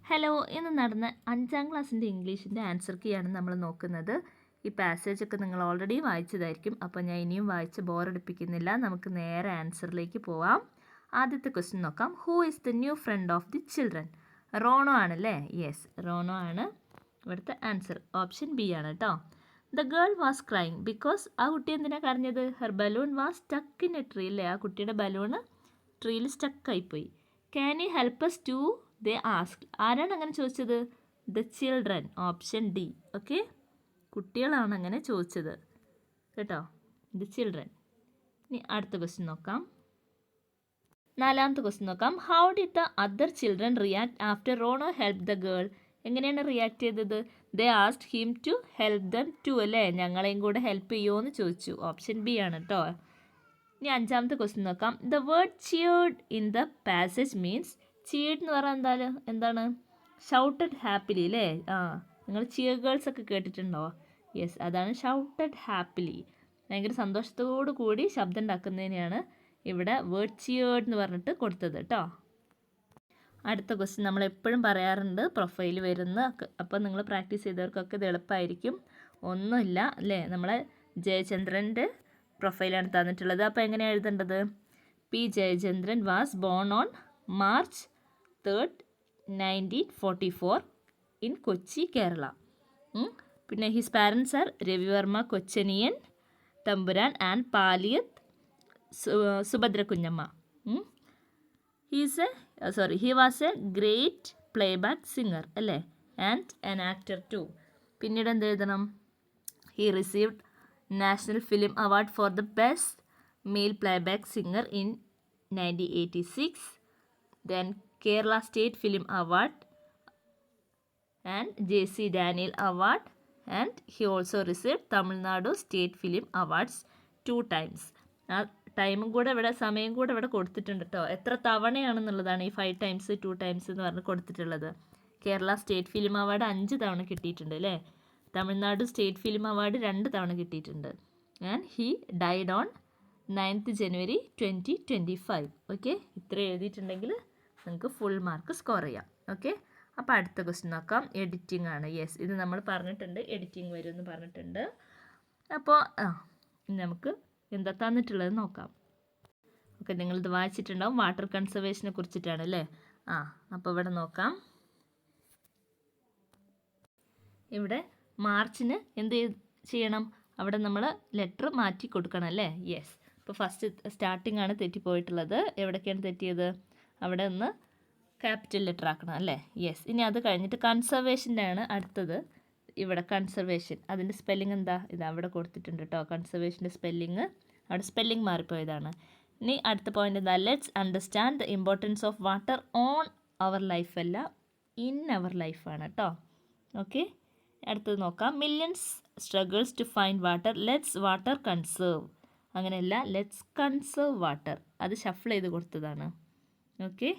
Hello, ഇന്ന് നടന്ന 5ാം ക്ലാസ്സിൻ്റെ ഇംഗ്ലീഷിൻ്റെ ആൻസർ കീയാണ് നമ്മൾ നോക്കുന്നത്. ഈ പാസേജൊക്കെ നിങ്ങൾ ഓൾറെഡി വായിച്ചതായിരിക്കും, അപ്പോൾ ഞാൻ ഇനിയും വായിച്ച് ബോറടിപ്പിക്കുന്നില്ല. നമുക്ക് നേരെ ആൻസറിലേക്ക് പോവാം. ആദ്യത്തെ ക്വസ്റ്റ്യൻ നോക്കാം. Who is the new friend of the children? Rono ആണല്ലേ? യെസ്, റോണോ ആണ് ഇവിടുത്തെ ആൻസർ. ഓപ്ഷൻ ബി ആണ് കേട്ടോ. The girl was crying because ആ കുട്ടി എന്തിനാണ് കരഞ്ഞത്? Her balloon was stuck in a tree അല്ലേ? ആ കുട്ടിയുടെ ബലൂണ് ട്രീയിൽ സ്റ്റക്കായിപ്പോയി. Can you help us to they ask? ആരാണ് അങ്ങനെ ചോദിച്ചത്? The children. Option D. Okay, കുട്ടികളാണ് അങ്ങനെ ചോദിച്ചത് കേട്ടോ, ദ ചിൽഡ്രൻ. ഇനി അടുത്ത ക്വസ്റ്റ്യൻ നോക്കാം. 4ാമത്തെ ക്വസ്റ്റ്യൻ നോക്കാം. How did the other children react after Rono help the girl? എങ്ങനെയാണ് റിയാക്ട് ചെയ്തത്? They asked him to help them too അല്ലേ? ഞങ്ങളെയും കൂടെ ഹെൽപ്പ് ചെയ്യുമോ എന്ന് ചോദിച്ചു. ഓപ്ഷൻ ബി ആണ് കേട്ടോ. ഇനി 5ാമത്തെ ക്വസ്റ്റ്യൻ നോക്കാം. The word cheered in the passage means. Cheered എന്ന് പറഞ്ഞാൽ എന്താണ്? ഷൗട്ടഡ് ഹാപ്പിലി അല്ലേ? നിങ്ങൾ ചിയർ ഗേൾസ് ഒക്കെ കേട്ടിട്ടുണ്ടോ? യെസ്, അതാണ് ഷൗട്ടഡ് ഹാപ്പിലി. ഭയങ്കര സന്തോഷത്തോടു കൂടി ശബ്ദം ഉണ്ടാക്കുന്നതിനെയാണ് ഇവിടെ വേർഡ് ചിയേർഡ് എന്ന് പറഞ്ഞിട്ട് കൊടുത്തത് കേട്ടോ. അടുത്ത ക്വസ്റ്റ്യൻ നമ്മൾ എപ്പോഴും പറയാറുണ്ട്, പ്രൊഫൈൽ വരുന്ന. അപ്പോൾ നിങ്ങൾ പ്രാക്ടീസ് ചെയ്തവർക്കൊക്കെ ഇത് എളുപ്പമായിരിക്കും. ഒന്നുമില്ല അല്ലേ, നമ്മളെ ജയചന്ദ്രൻ്റെ പ്രൊഫൈലാണ് തന്നിട്ടുള്ളത്. അപ്പോൾ എങ്ങനെയാണ് എഴുതേണ്ടത്? P Jayachandran was born on March 3rd, 1944 in Kochi, Kerala. പിന്നെ his parents are Ravivarma Kochaniyan Thampuran and Paliyath Subhadra Kunjamma. He was a great playback singer അല്ലേ? And an actor too. പിന്നീട് എന്ത് എഴുതണം? He received national film award for the best male playback singer in 1986. Then Kerala State Film Award and J.C. Daniel Award, and he also received Tamil Nadu State Film Awards 2 times. ആ ടൈമും കൂടെ ഇവിടെ, സമയം കൂടെ ഇവിടെ കൊടുത്തിട്ടുണ്ട് കേട്ടോ. എത്ര തവണയാണെന്നുള്ളതാണ് ഈ 5 times 2 times എന്ന് പറഞ്ഞ് കൊടുത്തിട്ടുള്ളത്. കേരള സ്റ്റേറ്റ് ഫിലിം അവാർഡ് 5 തവണ കിട്ടിയിട്ടുണ്ട് അല്ലേ? തമിഴ്നാട് സ്റ്റേറ്റ് ഫിലിം അവാർഡ് 2 തവണ കിട്ടിയിട്ടുണ്ട്. And he died on 9th January 2025. Okay, ഇത്ര എഴുതിയിട്ടുണ്ടെങ്കിൽ നിങ്ങൾക്ക് ഫുൾ മാർക്ക് സ്കോർ ചെയ്യാം. ഓക്കെ, അപ്പോൾ അടുത്ത ക്വസ്റ്റ്യൻ നോക്കാം. എഡിറ്റിംഗ് ആണ്. യെസ്, ഇത് നമ്മൾ പറഞ്ഞിട്ടുണ്ട്, എഡിറ്റിംഗ് വരും എന്ന് പറഞ്ഞിട്ടുണ്ട്. അപ്പോൾ നമുക്ക് എന്താ തന്നിട്ടുള്ളത് നോക്കാം. ഓക്കെ, നിങ്ങളിത് വായിച്ചിട്ടുണ്ടാവും. വാട്ടർ കൺസർവേഷനെ കുറിച്ചിട്ടാണ് അല്ലേ? അപ്പോൾ ഇവിടെ നോക്കാം. ഇവിടെ മാർച്ചിന് എന്ത് ചെയ്യണം? അവിടെ നമ്മൾ ലെറ്റർ മാറ്റി കൊടുക്കണം അല്ലേ? യെസ്. ഇപ്പോൾ ഫസ്റ്റ് സ്റ്റാർട്ടിംഗ് ആണ് തെറ്റിപ്പോയിട്ടുള്ളത്. എവിടേക്കാണ് തെറ്റിയത്? അവിടെ ഒന്ന് ക്യാപിറ്റൽ ലെറ്റർ ആക്കണം അല്ലേ? യെസ്. ഇനി അത് കഴിഞ്ഞിട്ട് കൺസർവേഷൻ്റെ ആണ് അടുത്തത്. ഇവിടെ കൺസർവേഷൻ, അതിൻ്റെ സ്പെല്ലിംഗ് എന്താ? ഇത് അവിടെ കൊടുത്തിട്ടുണ്ട് കേട്ടോ. കൺസർവേഷൻ്റെ സ്പെല്ലിങ് അവിടെ സ്പെല്ലിംഗ് മാറിപ്പോയതാണ്. ഇനി അടുത്ത പോയിന്റ് എന്താ? Let's understand the importance of water on our life അല്ല, ഇൻ അവർ ലൈഫാണ് കേട്ടോ. ഓക്കെ, അടുത്തത് നോക്കാം. Millions struggles to find water, let's water conserve. അങ്ങനെയല്ല, ലെറ്റ്സ് കൺസേർവ് വാട്ടർ. അത് ഷഫിൾ ചെയ്ത് കൊടുത്തതാണ്. Okay,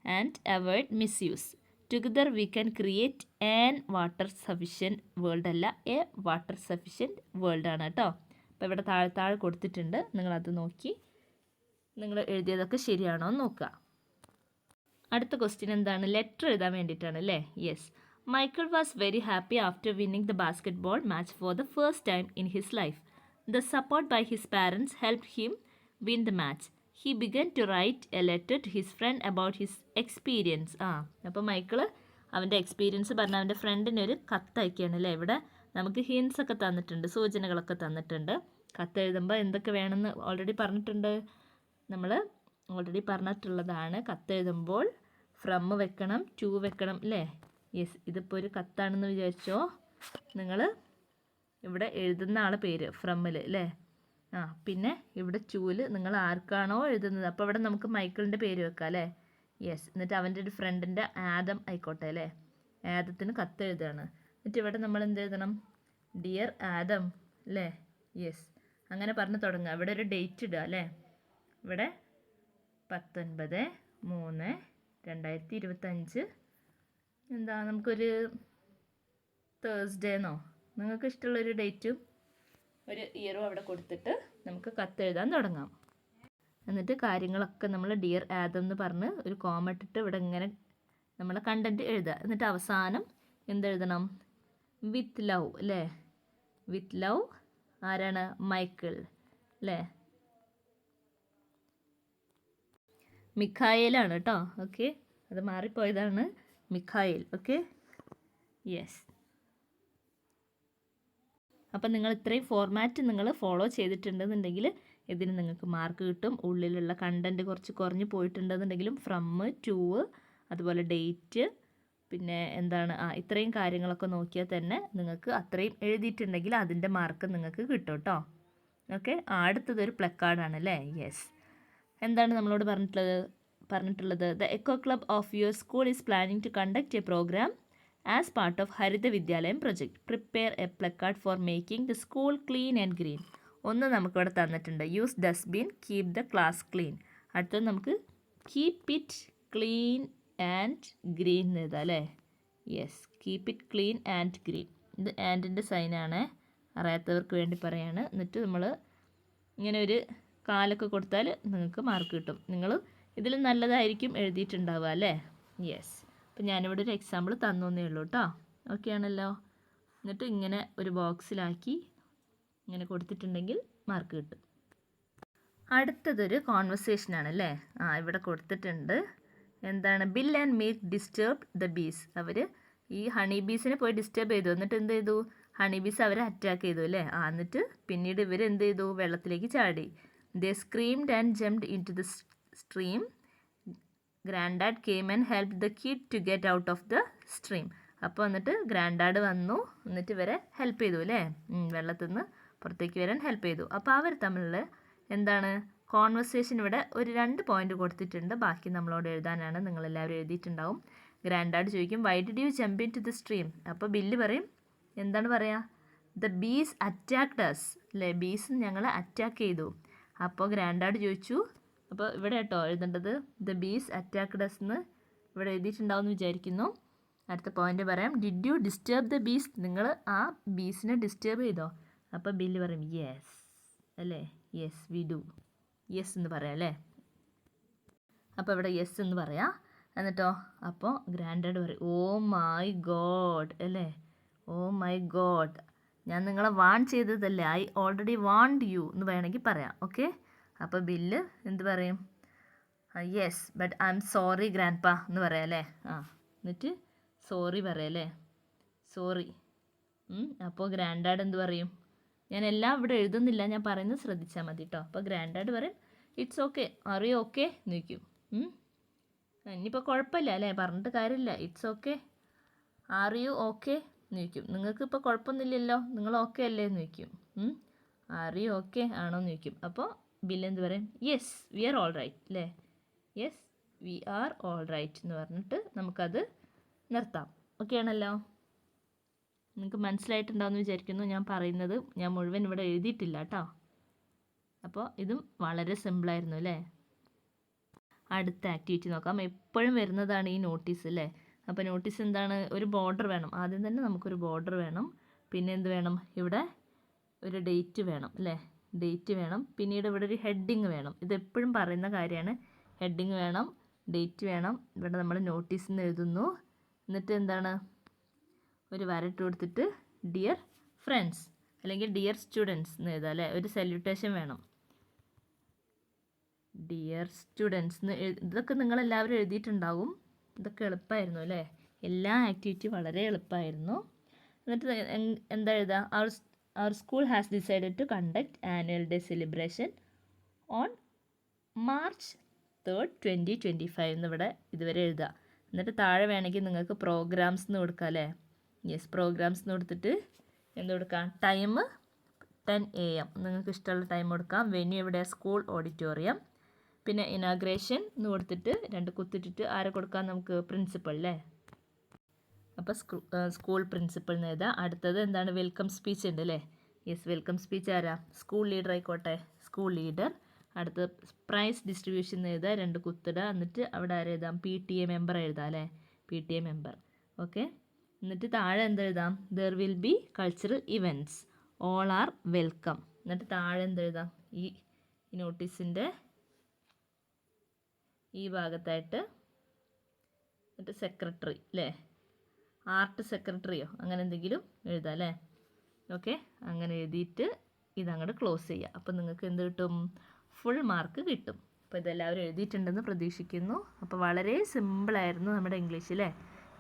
and avoid misuse. Together we can create an water sufficient world അല്ല, എ വാട്ടർ സഫിഷ്യൻറ്റ് വേൾഡ് ആണ് കേട്ടോ. അപ്പോൾ ഇവിടെ താഴെ കൊടുത്തിട്ടുണ്ട്, നിങ്ങളത് നോക്കി നിങ്ങൾ എഴുതിയതൊക്കെ ശരിയാണോ എന്ന് നോക്കുക. അടുത്ത ക്വസ്റ്റ്യൻ എന്താണ്? ലെറ്റർ എഴുതാൻ വേണ്ടിയിട്ടാണ് അല്ലേ? Yes. Michael was very happy after winning the basketball match for the first time in his life. The support by his parents helped him win the match. He began to write a letter to his friend about his experience. അപ്പോൾ Michael അവൻ്റെ experience പറഞ്ഞ അവൻ്റെ ഫ്രണ്ടിന് ഒരു കത്തയക്കുകയാണ് അല്ലേ? ഇവിടെ നമുക്ക് hints ഒക്കെ തന്നിട്ടുണ്ട്, സൂചനകളൊക്കെ തന്നിട്ടുണ്ട്. കത്തെഴുതുമ്പോൾ എന്തൊക്കെ വേണമെന്ന് ഓൾറെഡി പറഞ്ഞിട്ടുണ്ട്. നമ്മൾ ഓൾറെഡി പറഞ്ഞിട്ടുള്ളതാണ്. കത്തെഴുതുമ്പോൾ ഫ്രം വെക്കണം, ടു വെക്കണം അല്ലേ? യെസ്, ഇതിപ്പോൾ ഒരു കത്താണെന്ന് വിചാരിച്ചോ. നിങ്ങൾ ഇവിടെ എഴുതുന്ന ആളെ പേര് ഫ്രമ്മിൽ അല്ലേ? പിന്നെ ഇവിടെ ചൂല് നിങ്ങൾ ആർക്കാണോ എഴുതുന്നത്, അപ്പോൾ ഇവിടെ നമുക്ക് മൈക്കിളിൻ്റെ പേര് വെക്കാം അല്ലേ? യെസ്. എന്നിട്ട് അവൻ്റെ ഒരു ഫ്രണ്ടിൻ്റെ ആദം ആയിക്കോട്ടെ അല്ലേ? ആദത്തിന് കത്ത് എഴുതുകയാണ്. എന്നിട്ട് ഇവിടെ നമ്മൾ എന്ത് എഴുതണം? ഡിയർ ആദം അല്ലേ? യെസ്, അങ്ങനെ പറഞ്ഞ് തുടങ്ങുക. ഇവിടെ ഒരു ഡേറ്റ് ഇടുക അല്ലേ? ഇവിടെ 19/3/2025. എന്താ, നമുക്കൊരു തേഴ്സ്ഡേന്നോ നിങ്ങൾക്ക് ഇഷ്ടമുള്ളൊരു ഡേറ്റും ഒരു ഇയറും അവിടെ കൊടുത്തിട്ട് നമുക്ക് കത്തെഴുതാൻ തുടങ്ങാം. എന്നിട്ട് കാര്യങ്ങളൊക്കെ നമ്മൾ ഡിയർ ആദം എന്ന് പറഞ്ഞ് ഒരു കോമ ഇട്ടിട്ട് ഇവിടെ ഇങ്ങനെ നമ്മൾ കണ്ടൻറ്റ് എഴുതുക. എന്നിട്ട് അവസാനം എന്തെഴുതണം? വിത്ത് ലവ് അല്ലേ? വിത്ത് ലവ് ആരാണ്? മൈക്കിൾ അല്ലേ? മിഖായേലാണ് കേട്ടോ. ഓക്കെ, അത് മാറിപ്പോയതാണ്, മിഖായേൽ. Okay, yes. അപ്പം നിങ്ങൾ ഇത്രയും ഫോർമാറ്റ് നിങ്ങൾ ഫോളോ ചെയ്തിട്ടുണ്ടെന്നുണ്ടെങ്കിൽ ഇതിന് നിങ്ങൾക്ക് മാർക്ക് കിട്ടും. ഉള്ളിലുള്ള കണ്ടൻറ്റ് കുറച്ച് കുറഞ്ഞ് പോയിട്ടുണ്ടെന്നുണ്ടെങ്കിലും ഫ്രം, ടു, അതുപോലെ ഡേറ്റ്, പിന്നെ എന്താണ് ഇത്രയും കാര്യങ്ങളൊക്കെ നോക്കിയാൽ തന്നെ നിങ്ങൾക്ക് അത്രയും എഴുതിയിട്ടുണ്ടെങ്കിൽ അതിൻ്റെ മാർക്ക് നിങ്ങൾക്ക് കിട്ടും കേട്ടോ. ഓക്കെ, അടുത്തതൊരു പ്ലക്കാർഡാണ് അല്ലേ? യെസ്. എന്താണ് നമ്മളോട് പറഞ്ഞിട്ടുള്ളത്? The eco club of your school is planning to conduct a program as part of Haritha Vidyalayam project. Prepare a placard for making the school clean and green. ഒന്ന് നമുക്കിവിടെ തന്നിട്ടുണ്ട്, use dustbin, keep the class clean. അടുത്തത് നമുക്ക് keep it clean and green എഴുതാം അല്ലേ? Yes, keep it clean and green. ഇത് ആൻഡിൻ്റെ സൈനാണ്, അറിയാത്തവർക്ക് വേണ്ടി പറയാണ്. എന്നിട്ട് നമ്മൾ ഇങ്ങനെ ഒരു കാലൊക്കെ കൊടുത്താൽ നിങ്ങൾക്ക് മാർക്ക് കിട്ടും. നിങ്ങൾ ഇതിൽ നല്ലതായിരിക്കും എഴുതിയിട്ടുണ്ടാവുക അല്ലേ? യെസ്. അപ്പം ഞാനിവിടെ ഒരു എക്സാമ്പിൾ തന്നേ ഉള്ളൂ കേട്ടോ. ഓക്കെ ആണല്ലോ? എന്നിട്ട് ഇങ്ങനെ ഒരു ബോക്സിലാക്കി ഇങ്ങനെ കൊടുത്തിട്ടുണ്ടെങ്കിൽ മാർക്ക് കിട്ടും. അടുത്തതൊരു കോൺവെർസേഷനാണ് അല്ലേ? ഇവിടെ കൊടുത്തിട്ടുണ്ട്. എന്താണ്? Bill and Meet disturb the bees. അവർ ഈ ഹണി ബീസിനെ പോയി ഡിസ്റ്റർബ് ചെയ്തു. എന്നിട്ട് എന്ത് ചെയ്തു? ഹണി ബീസ് അവരെ അറ്റാക്ക് ചെയ്തു അല്ലേ? എന്നിട്ട് പിന്നീട് ഇവർ എന്ത് ചെയ്തു? വെള്ളത്തിലേക്ക് ചാടി. They screamed and jumped in to the stream. Granddad came and help the kid to get out of the stream. അപ്പോൾ എന്നിട്ട് ഗ്രാൻഡ് ഡാഡ് വന്നു, എന്നിട്ട് ഇവരെ ഹെൽപ്പ് ചെയ്തു അല്ലേ? വെള്ളത്തിൽ നിന്ന് പുറത്തേക്ക് വരാൻ ഹെൽപ്പ് ചെയ്തു. അപ്പോൾ അവർ തമ്മിലുള്ള എന്താണ് കോൺവെർസേഷൻ ഇവിടെ ഒരു 2 പോയിന്റ് കൊടുത്തിട്ടുണ്ട്. ബാക്കി നമ്മളോട് എഴുതാനാണ്. നിങ്ങളെല്ലാവരും എഴുതിയിട്ടുണ്ടാവും. ഗ്രാൻഡ് ഡാഡ് ചോദിക്കും, why did you jump in to the stream? അപ്പോൾ ബില്ല് പറയും, എന്താണ് പറയുക? ദ ബീസ് അറ്റാക്ക്ഡ് അസ് അല്ലേ? ബീസ് ഞങ്ങളെ അറ്റാക്ക് ചെയ്തു. അപ്പോൾ ഗ്രാൻഡ് ഡാഡ് ചോദിച്ചു, അപ്പോൾ ഇവിടെ കേട്ടോ എഴുതേണ്ടത്, ദ ബീസ് അറ്റാക്ക്ഡ് അസ് എന്ന് ഇവിടെ എഴുതിയിട്ടുണ്ടാവും എന്ന് വിചാരിക്കുന്നു. അടുത്ത പോയിന്റ് പറയാം, ഡിഡ് യു ഡിസ്റ്റർബ് ദ ബീസ്? നിങ്ങൾ ആ ബീസിനെ ഡിസ്റ്റർബ് ചെയ്തോ? അപ്പോൾ ബില്ല് പറയും യെസ് അല്ലേ? Yes we do. യെസ് എന്ന് പറയാം അല്ലേ? അപ്പോൾ ഇവിടെ യെസ് എന്ന് പറയാം. എന്നിട്ടോ അപ്പോൾ ഗ്രാൻഡ് ഡാഡ് പറയും, ഓ മൈ ഗോഡ് അല്ലേ? ഓ മൈ ഗോഡ്, ഞാൻ നിങ്ങളെ വാൺ ചെയ്തതല്ലേ? ഐ ഓൾറെഡി വാണ്ട് യു എന്ന് വേണമെങ്കിൽ പറയാം. ഓക്കെ, അപ്പോൾ ബില്ല് എന്ത് പറയും? Yes but I'm sorry grandpa എന്ന് പറയാം അല്ലേ? എന്നിട്ട് സോറി പറയാം അല്ലേ? സോറി. അപ്പോൾ ഗ്രാൻഡ് ഡാഡ് എന്ത് പറയും? ഞാൻ എല്ലാം ഇവിടെ എഴുതുന്നില്ല, ഞാൻ പറയുന്നത് ശ്രദ്ധിച്ചാൽ മതി കേട്ടോ. അപ്പോൾ ഗ്രാൻഡ് ഡാഡ് പറയും, it's okay, are you okay എന്ന് ചോദിക്കും. ഇനിയിപ്പോൾ കുഴപ്പമില്ല അല്ലേ? പറഞ്ഞിട്ട് കാര്യമില്ല. It's okay, are you okay എന്ന് ചോദിക്കും. നിങ്ങൾക്ക് ഇപ്പോൾ കുഴപ്പമൊന്നുമില്ലല്ലോ, നിങ്ങൾ ഓക്കെ അല്ലേ എന്ന് ചോദിക്കും. ആർ യു ഓക്കെ ആണോ എന്ന് ചോദിക്കും. അപ്പോൾ ബില്ല് എന്ത് പറയും? Yes we are all right അല്ലേ? Yes we are all right എന്ന് പറഞ്ഞിട്ട് നമുക്കത് നിർത്താം. ഓക്കെ ആണല്ലോ? നിങ്ങൾക്ക് മനസ്സിലായിട്ടുണ്ടാവുമെന്ന് വിചാരിക്കുന്നു. ഞാൻ പറയുന്നത് ഞാൻ മുഴുവൻ ഇവിടെ എഴുതിയിട്ടില്ല കേട്ടോ. അപ്പോൾ ഇതും വളരെ സിമ്പിളായിരുന്നു അല്ലേ? അടുത്ത ആക്ടിവിറ്റി നോക്കാം. എപ്പോഴും വരുന്നതാണ് ഈ നോട്ടീസ് അല്ലേ? അപ്പോൾ നോട്ടീസ് എന്താണ്? ഒരു ബോർഡർ വേണം. ആദ്യം തന്നെ നമുക്കൊരു ബോർഡർ വേണം. പിന്നെ എന്ത് വേണം? ഇവിടെ ഒരു ഡേറ്റ് വേണം അല്ലേ? ഡേറ്റ് വേണം. പിന്നീട് ഇവിടെ ഒരു ഹെഡിങ് വേണം. ഇതെപ്പോഴും പറയുന്ന കാര്യമാണ്. ഹെഡിങ് വേണം, ഡേറ്റ് വേണം. ഇവിടെ നമ്മൾ നോട്ടീസ് എന്ന് എഴുതുന്നു. എന്നിട്ട് എന്താണ്? ഒരു വരട്ട് കൊടുത്തിട്ട് ഡിയർ ഫ്രണ്ട്സ് അല്ലെങ്കിൽ ഡിയർ സ്റ്റുഡൻസ് എന്ന് എഴുതാം അല്ലേ? ഒരു സല്യൂട്ടേഷൻ വേണം. ഡിയർ സ്റ്റുഡൻസ് എന്ന് ഇതൊക്കെ നിങ്ങളെല്ലാവരും എഴുതിയിട്ടുണ്ടാവും. ഇതൊക്കെ എളുപ്പമായിരുന്നു അല്ലേ? എല്ലാ ആക്ടിവിറ്റി വളരെ എളുപ്പമായിരുന്നു. എന്നിട്ട് എന്താ എഴുതുക? Our school has decided to conduct annual day celebration on March 3rd 2025 എന്നിവിടെ ഇതുവരെ എഴുതുക. എന്നിട്ട് താഴെ വേണമെങ്കിൽ നിങ്ങൾക്ക് പ്രോഗ്രാംസ് എന്ന് കൊടുക്കാം അല്ലേ? യെസ്, പ്രോഗ്രാംസ് എന്ന് കൊടുത്തിട്ട് എന്ത് കൊടുക്കാം? ടൈം 10 AM നിങ്ങൾക്ക് ഇഷ്ടമുള്ള ടൈം കൊടുക്കാം. വെന്യൂ എവിടെ? School auditorium. പിന്നെ ഇനാഗ്രേഷൻ എന്ന് കൊടുത്തിട്ട് 2 കുത്തിട്ടിട്ട് ആരെ കൊടുക്കാം നമുക്ക്? പ്രിൻസിപ്പൾ അല്ലേ? അപ്പോൾ സ്കൂൾ പ്രിൻസിപ്പൾ എന്ന് എഴുതാം. അടുത്തത് എന്താണ്? വെൽക്കം സ്പീച്ച് ഉണ്ട് അല്ലേ? യെസ്, വെൽക്കം സ്പീച്ച് ആരാ? സ്കൂൾ ലീഡർ ആയിക്കോട്ടെ, സ്കൂൾ ലീഡർ. അടുത്തത് പ്രൈസ് ഡിസ്ട്രിബ്യൂഷൻ എന്ന് എഴുതുക, 2 കുത്തിടുക. എന്നിട്ട് അവിടെ ആരെ എഴുതാം? PTA മെമ്പർ എഴുതാം അല്ലേ? PTA member. ഓക്കെ, എന്നിട്ട് താഴെ എന്തെഴുതാം? There will be cultural events, all are welcome. എന്നിട്ട് താഴെ എന്തെഴുതാം? ഈ നോട്ടീസിൻ്റെ ഈ ഭാഗത്തായിട്ട് എന്നിട്ട് സെക്രട്ടറി അല്ലേ, ആർട്ട് സെക്രട്ടറിയോ അങ്ങനെ എന്തെങ്കിലും എഴുതാം അല്ലേ. ഓക്കെ, അങ്ങനെ എഴുതിയിട്ട് ഇതങ്ങോട്ട് ക്ലോസ് ചെയ്യുക. അപ്പോൾ നിങ്ങൾക്ക് എന്ത് കിട്ടും? ഫുൾ മാർക്ക് കിട്ടും. അപ്പോൾ ഇതെല്ലാവരും എഴുതിയിട്ടുണ്ടെന്ന് പ്രതീക്ഷിക്കുന്നു. അപ്പോൾ വളരെ സിമ്പിളായിരുന്നു നമ്മുടെ ഇംഗ്ലീഷ് അല്ലേ.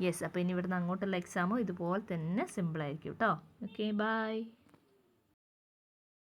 യെസ്, അപ്പോൾ ഇനി ഇവിടുന്ന് അങ്ങോട്ടുള്ള എക്സാമും ഇതുപോലെ തന്നെ സിമ്പിളായിരിക്കും കേട്ടോ. Okay, by.